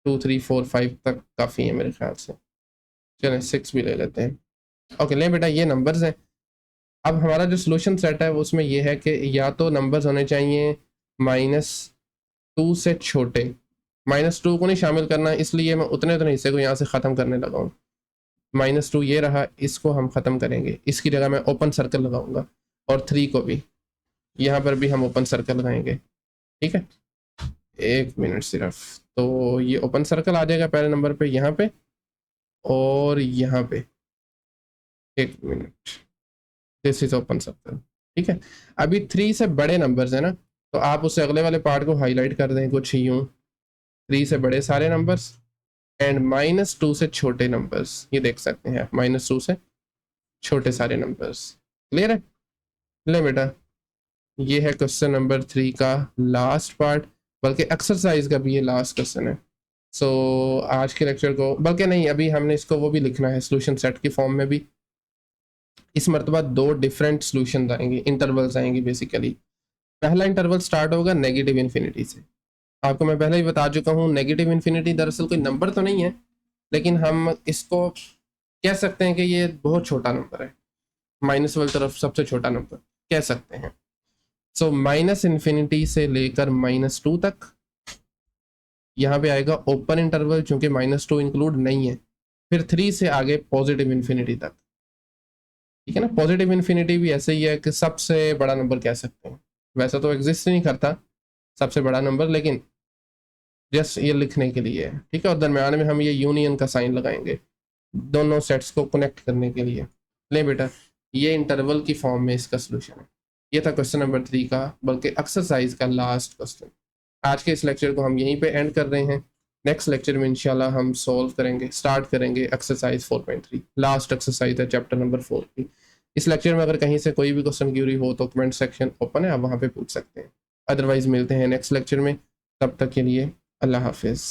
2 3 4 5 तक काफ़ी है मेरे ख्याल से। चलें 6 भी ले लेते हैं। ओके ले बेटा, ये नंबर्स हैं। अब हमारा जो सोल्यूशन सेट है उसमें ये है कि या तो नंबर्स होने चाहिए -2 से छोटे, -2 को नहीं शामिल करना, इसलिए मैं उतने उतने हिस्से को यहाँ से ख़त्म करने लगा हूँ। -2 ये रहा, इसको हम ख़त्म करेंगे, इसकी जगह मैं ओपन सर्कल लगाऊंगा, और 3 को भी यहाँ पर भी हम ओपन सर्कल लगाएंगे। ठीक है, एक मिनट सिर्फ। तो ये ओपन सर्कल आ जाएगा पहले नंबर पे यहाँ पे और यहाँ पे। एक minute, this is open circle. ठीक है, अभी 3 से बड़े नंबर्स है ना, तो आप उससे अगले वाले पार्ट को हाईलाइट कर दें कुछ यूं। 3 से बड़े सारे नंबर्स एंड -2 से छोटे नंबर्स, ये देख सकते हैं आप, -2 से छोटे सारे नंबर्स। क्लियर है? ले बेटा, ये है क्वेश्चन नंबर 3 का लास्ट पार्ट, बल्कि एक्सरसाइज का भी ये लास्ट क्वेश्चन है। सो आज के लेक्चर को, बल्कि नहीं, अभी हमने इसको वो भी लिखना है सोल्यूशन सेट की फॉर्म में भी। इस मरतबा 2 डिफरेंट सोल्यूशन आएंगे, इंटरवल्स आएंगे बेसिकली। पहला इंटरवल स्टार्ट होगा नेगेटिव इन्फिनिटी से। आपको मैं पहले ही बता चुका हूँ, नेगेटिव इन्फिनिटी दरअसल कोई नंबर तो नहीं है, लेकिन हम इसको कह सकते हैं कि ये बहुत छोटा नंबर है, माइनस वाली तरफ सबसे छोटा नंबर कह सकते हैं। सो -इन्फिनिटी से लेकर -2 तक, यहाँ पे आएगा ओपन इंटरवल, चूंकि -2 इंक्लूड नहीं है। फिर 3 से आगे पॉजिटिव इन्फिनिटी तक। ठीक है ना, पॉजिटिव इन्फिनिटी भी ऐसे ही है कि सबसे बड़ा नंबर कह सकते हैं, वैसा तो एग्जिस्ट नहीं करता सबसे बड़ा नंबर, लेकिन जस्ट ये लिखने के लिए है। ठीक है, और दरम्यान में हम ये यूनियन का साइन लगाएंगे दोनों सेट्स को कनेक्ट करने के लिए। ले बेटा, ये इंटरवल की फॉर्म में इसका सोल्यूशन है। ये था क्वेश्चन नंबर 3 का, बल्कि एक्सरसाइज का लास्ट क्वेश्चन। आज के इस लेक्चर को हम यहीं पे एंड कर रहे हैं। नेक्स्ट लेक्चर में इंशाल्लाह हम सॉल्व करेंगे, स्टार्ट करेंगे एक्सरसाइज 4.3, लास्ट एक्सरसाइज है चैप्टर नंबर 4 की। इस लेक्चर में अगर कहीं से कोई भी क्वेश्चन क्यूरी हो तो कमेंट सेक्शन ओपन है, आप वहाँ पे पूछ सकते हैं। अदरवाइज मिलते हैं नेक्स्ट लेक्चर में, तब तक के लिए अल्लाह हाफिज़।